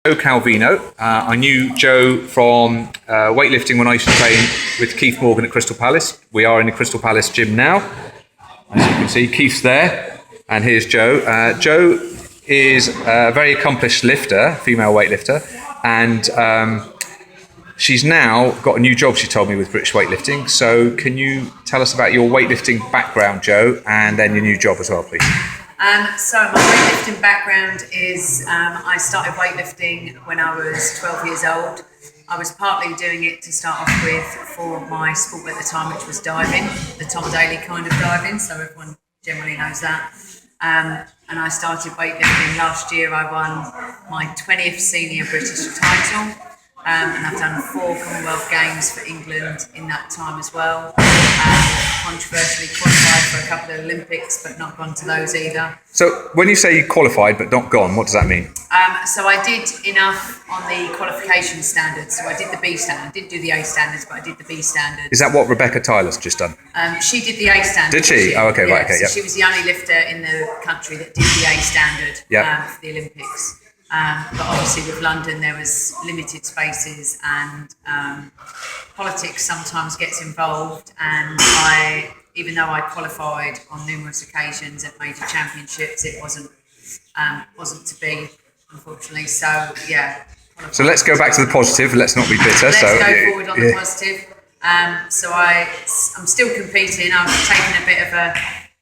Joe Calvino. I knew Joe from weightlifting when I used to train with Keith Morgan at Crystal Palace. We are in the Crystal Palace gym now. As you can see, Keith's there, and here's Joe. Joe is a very accomplished lifter, female weightlifter, and she's now got a new job, she told me, with British Weightlifting. So can you tell us about your weightlifting background, Joe, and then your new job as well, please? So my weightlifting background is, I started weightlifting when I was 12 years old. I was partly doing it to start off with for my sport at the time, which was diving, the Tom Daley kind of diving, so everyone generally knows that. And I started weightlifting last year. I won my 20th senior British title. And I've done 4 Commonwealth Games for England in that time as well. Controversially qualified for a couple of Olympics, but not gone to those either. So when you say you qualified but not gone, what does that mean? So I did enough on the qualification standards. So I did the B standard. I didn't do the A standards, but I did the B standards. Is that what Rebecca Tyler's just done? She did the A standard. Did she? Oh, okay, right, okay, so yeah. She was the only lifter in the country that did the A standard for the Olympics. But obviously with London there was limited spaces, and politics sometimes gets involved, and even though I qualified on numerous occasions at major championships, it wasn't to be, unfortunately. So yeah. So let's go back to the positive. Let's not be bitter. Let's go forward on the positive. So I'm still competing. I've taken a bit of a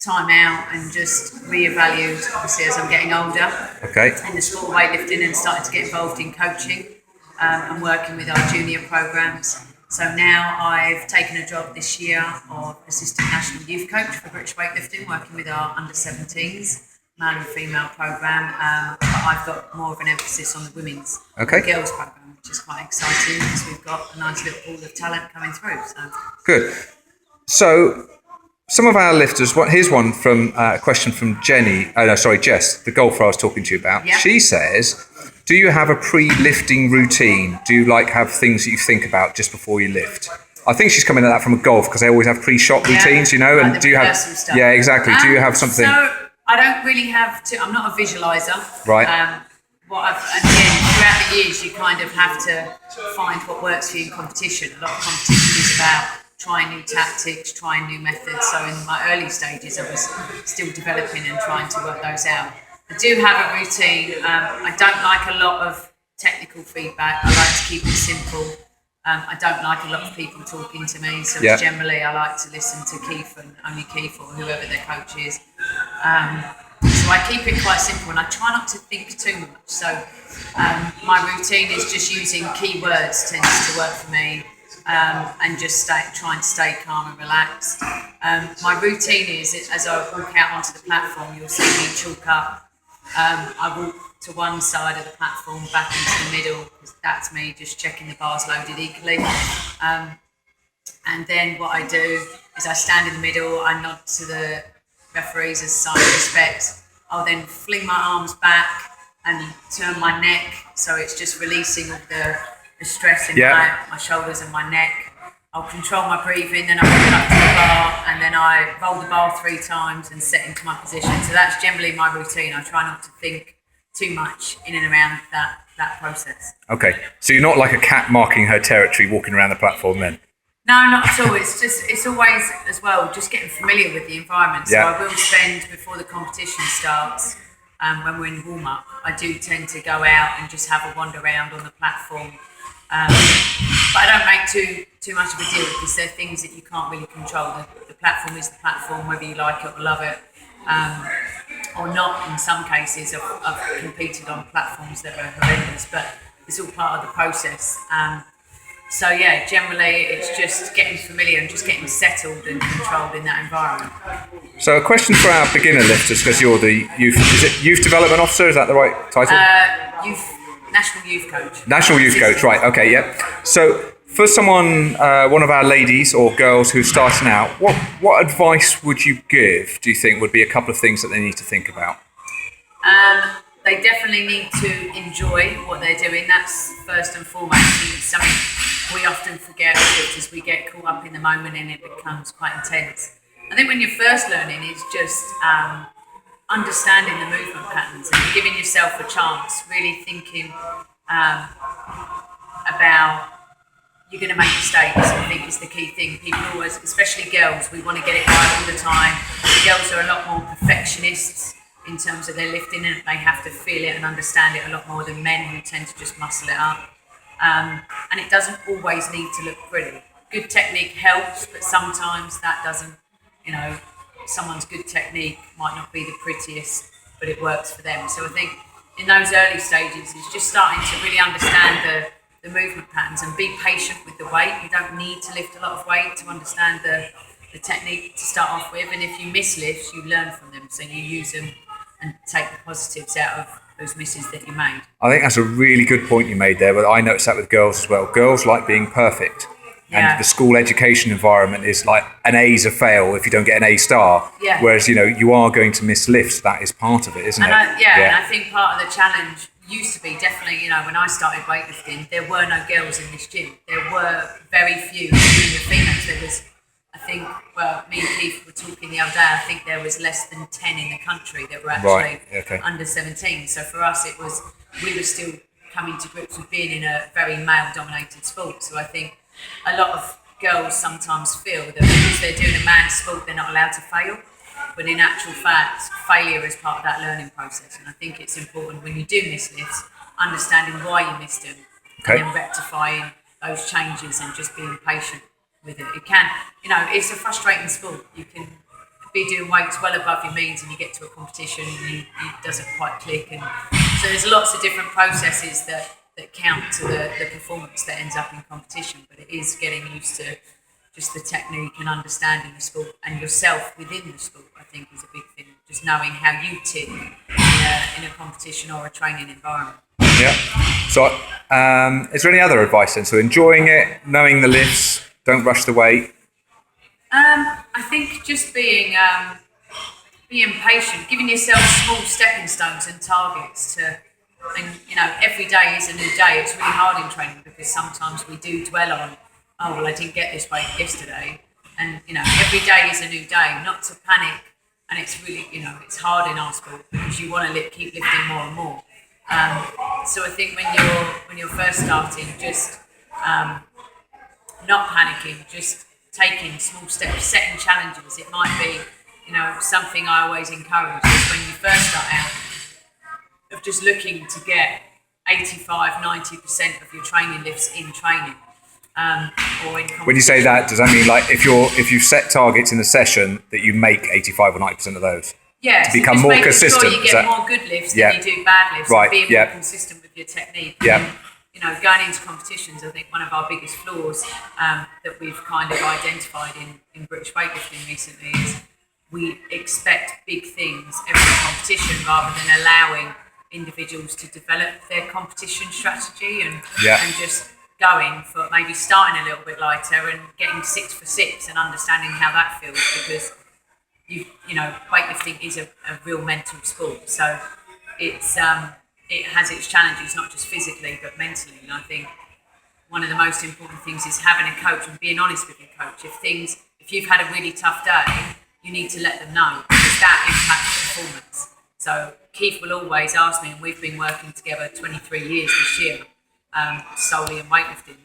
time out and just reevaluate, obviously, as I'm getting older in the sport of weightlifting, and started to get involved in coaching and working with our junior programs. So now I've taken a job this year of assistant national youth coach for British Weightlifting, working with our under-17s male and female program, but I've got more of an emphasis on the women's girls program, which is quite exciting because we've got a nice little pool of talent coming through. So good. So some of our lifters, here's one from a question from Jess, the golfer I was talking to you about. Yep. She says, do you have a pre-lifting routine? Do you have things that you think about just before you lift? I think she's coming at that from a golf, because they always have pre-shot routines, like and do you have stuff. Yeah, exactly. Do you have something? So I don't really have to. I'm not a visualizer. Right. And again, throughout the years, you kind of have to find what works for you in competition. A lot of competition is about trying new tactics, trying new methods. So in my early stages, I was still developing and trying to work those out. I do have a routine. I don't like a lot of technical feedback. I like to keep it simple. I don't like a lot of people talking to me. So generally, I like to listen to Keith, and only Keith, or whoever their coach is. So I keep it quite simple, and I try not to think too much. So my routine is just using keywords tends to work for me. And just trying to stay calm and relaxed. My routine is, as I walk out onto the platform, you'll see me chalk up. I walk to one side of the platform, back into the middle, because that's me just checking the bars loaded equally. And then what I do is I stand in the middle, I nod to the referees as a sign of respect. I'll then fling my arms back and turn my neck, so it's just releasing all the stress in my shoulders and my neck. I'll control my breathing, then I bring it up to the bar, and then I roll the bar 3 times and set into my position. So that's generally my routine. I try not to think too much in and around that process. Okay, so you're not like a cat marking her territory walking around the platform then? No, not at all. It's always, as well, just getting familiar with the environment. So I will spend, before the competition starts, when we're in warm-up, I do tend to go out and just have a wander around on the platform. But I don't make too much of a deal, because they're things that you can't really control. The platform is the platform, whether you like it or love it, or not. In some cases, I've competed on platforms that are horrendous, but it's all part of the process. So yeah, generally it's just getting familiar and just getting settled and controlled in that environment. So a question for our beginner lifters, because you're the youth development officer, is that the right title? National Youth Coach. National Youth Coach, right, okay, yeah. So for someone, one of our ladies or girls who's starting out, what advice would you give, do you think, would be a couple of things that they need to think about? They definitely need to enjoy what they're doing. That's first and foremost. It's something we often forget as we get caught up in the moment, and it becomes quite intense. I think when you're first learning, it's just understanding the movement patterns and giving yourself a chance, really thinking about you're going to make mistakes. I think is the key thing. People always, especially girls, we want to get it right all the time. The girls are a lot more perfectionists in terms of their lifting, and they have to feel it and understand it a lot more than men who tend to just muscle it up. And it doesn't always need to look pretty. Good technique helps, but sometimes that doesn't, someone's good technique might not be the prettiest, but it works for them. So I think in those early stages, it's just starting to really understand the movement patterns and be patient with the weight. You don't need to lift a lot of weight to understand the technique to start off with. And if you miss lifts, you learn from them. So you use them and take the positives out of those misses that you made. I think that's a really good point you made there, but I noticed that with girls as well. Girls like being perfect. Yeah. And the school education environment is like an A's a fail if you don't get an A star. Yeah. Whereas, you are going to miss lifts. That is part of it, isn't it? And I think part of the challenge used to be definitely, when I started weightlifting, there were no girls in this gym. There were very few junior females. There was, I think, me and Keith were talking the other day, I think there was less than 10 in the country that were actually under 17. So for us, we were still coming to grips with being in a very male-dominated sport. So I think a lot of girls sometimes feel that because they're doing a man's sport, they're not allowed to fail. But in actual fact, failure is part of that learning process. And I think it's important when you do miss lifts, understanding why you missed them, and then rectifying those changes and just being patient with it. It can, it's a frustrating sport. You can be doing weights well above your means and you get to a competition and it doesn't quite click. And so there's lots of different processes that count to the performance that ends up in competition. But it is getting used to just the technique and understanding the sport and yourself within the sport, I think, is a big thing. Just knowing how you tick in a competition or a training environment. Yeah. So, is there any other advice then? So, enjoying it, knowing the lifts, don't rush the weight. I think just being patient, giving yourself small stepping stones and targets every day is a new day. It's really hard in training because sometimes we do dwell on, I didn't get this weight yesterday. And, every day is a new day, not to panic. And it's really, it's hard in our sport because you want to keep lifting more and more. So I think when you're first starting, just not panicking, just taking small steps, setting challenges. It might be, something I always encourage is when you first start out, of just looking to get 85-90% of your training lifts in training. Or in when you say that, does that mean like if you set targets in a session that you make 85 or 90% of those? Yeah, to become more consistent. Sure you get more good lifts than you do bad lifts. Right. And being more consistent with your technique. Yeah. And, going into competitions, I think one of our biggest flaws that we've kind of identified in British weightlifting recently is we expect big things every competition rather than allowing individuals to develop their competition strategy and just going for maybe starting a little bit lighter and getting 6 for 6 and understanding how that feels, because weightlifting is a real mental sport. So it has its challenges, not just physically but mentally. And I think one of the most important things is having a coach and being honest with your coach. If you've had a really tough day, you need to let them know, because that impacts performance. So Keith will always ask me, and we've been working together 23 years this year, solely in weightlifting.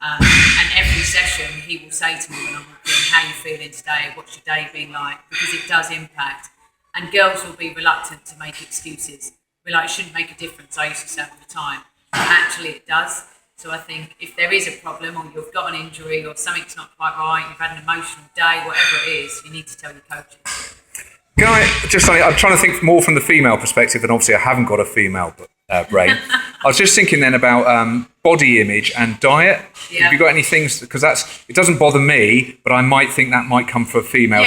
And every session he will say to me when I'm walking, how you feeling today, what's your day been like, because it does impact. And girls will be reluctant to make excuses. We're like, it shouldn't make a difference, I used to say all the time. But actually it does. So I think if there is a problem, or you've got an injury, or something's not quite right, you've had an emotional day, whatever it is, you need to tell your coaches. Can I just say, I'm trying to think more from the female perspective, and obviously I haven't got a female brain. I was just thinking then about body image and diet. Yeah. Have you got any things, because it doesn't bother me, but I might think that might come for a female.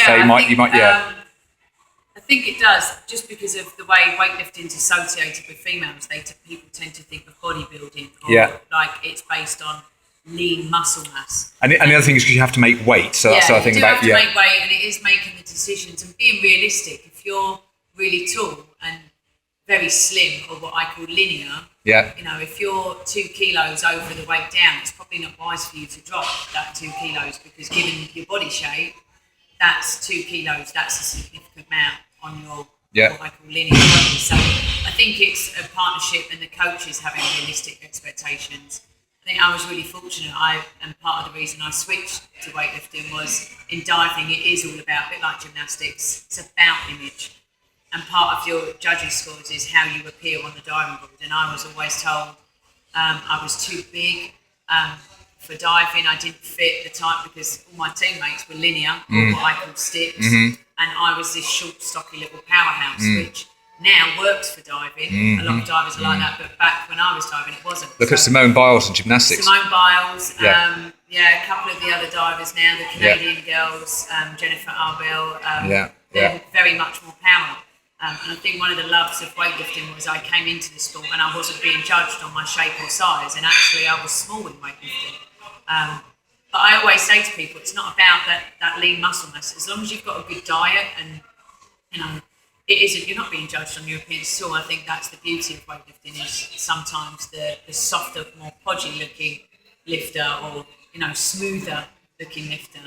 I think it does, just because of the way weightlifting is associated with females. People tend to think of bodybuilding, or like it's based on lean muscle mass. And the other thing is because you have to make weight. So that's what I think about. You do have to make weight, and it is making the decisions and being realistic. If you're really tall and very slim, or what I call linear, if you're 2 kilos over the weight down, it's probably not wise for you to drop that 2 kilos, because given your body shape, that's 2 kilos, that's a significant amount on your what I call linear body. So I think it's a partnership and the coaches having realistic expectations. I think I was really fortunate. And part of the reason I switched to weightlifting was in diving, it is all about, a bit like gymnastics, it's about image. And part of your judging scores is how you appear on the diving board. And I was always told I was too big for diving. I didn't fit the type because all my teammates were linear, or what I call sticks. And I was this short, stocky little powerhouse, which now works for diving. A lot of divers are like that, but back when I was diving, it wasn't. Look at Simone Biles in gymnastics. Simone Biles, a couple of the other divers now, the Canadian girls, Jennifer Arbel, they're very much more power. And I think one of the loves of weightlifting was I came into the sport and I wasn't being judged on my shape or size, and actually I was small in weightlifting. But I always say to people, it's not about that lean muscle mass. As long as you've got a good diet, and it isn't. You're not being judged on your appearance at all. I think that's the beauty of weightlifting. Is sometimes the softer, more podgy looking lifter, or smoother looking lifter,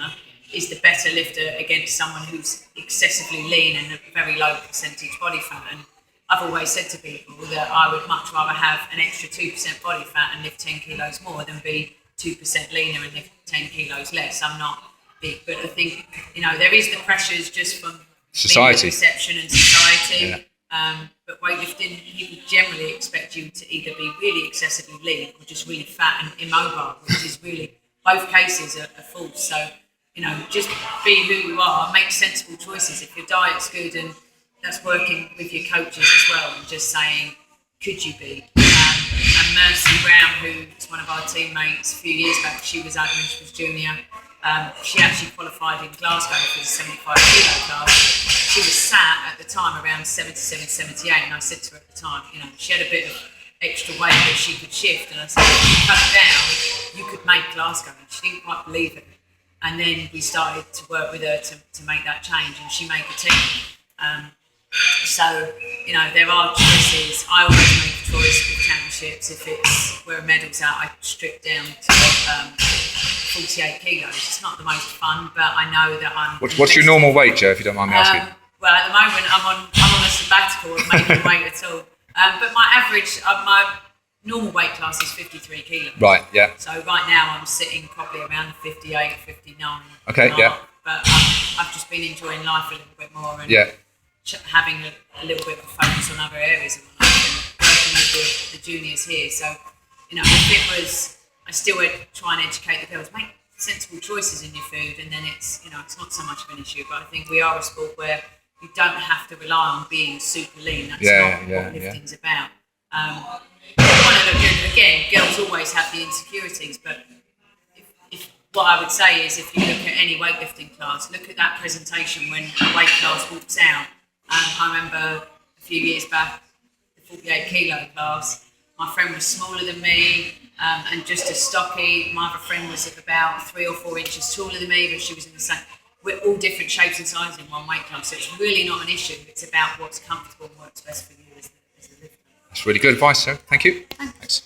is the better lifter against someone who's excessively lean and a very low percentage body fat. And I've always said to people that I would much rather have an extra 2% body fat and lift 10 kilos more than be 2% leaner and lift 10 kilos less. I'm not big, but I think, there is the pressures just from society, perception and society. But weightlifting, people generally expect you to either be really excessively lean or just really fat and immobile, which is really, both cases are false. So, just be who you are, make sensible choices. If your diet's good, and that's working with your coaches as well, and just saying, could you be? And Mercy Brown, who's one of our teammates a few years back, she was out when she was junior. She actually qualified in Glasgow for the 75 kilo class. She was sat at the time around 77, 78, and I said to her at the time, she had a bit of extra weight that she could shift, and I said, if you cut it down, you could make Glasgow, and she didn't quite believe it. And then we started to work with her to make that change, and she made the team. So, there are choices. I always make a choice with championships. If it's where a medal's out, I strip down to 48 kilos. It's not the most fun, but I know that I'm... What's your normal weight, Joe, if you don't mind me asking? Well, at the moment, I'm on a sabbatical of making weight at all. But my average, my normal weight class is 53 kilos. Right, yeah. So right now I'm sitting probably around the 58, 59 Okay, mark. yeah. But I've just been enjoying life a little bit more, and having a little bit of a focus on other areas of my life, and working with the juniors here. So, if it was, I still would try and educate the girls, make sensible choices in your food, and then it's not so much of an issue. But I think we are a sport where you don't have to rely on being super lean. That's not what lifting's about. Again, girls always have the insecurities, but if what I would say is, if you look at any weightlifting class, look at that presentation when a weight class walks out. I remember a few years back, the 48 kilo class, my friend was smaller than me and just as stocky. My other friend was about 3 or 4 inches taller than me, but she was in the same. We're all different shapes and sizes in one weight class, so it's really not an issue. It's about what's comfortable and works best for you as the lifter. That's really good advice, Joe. Thank you. Thanks.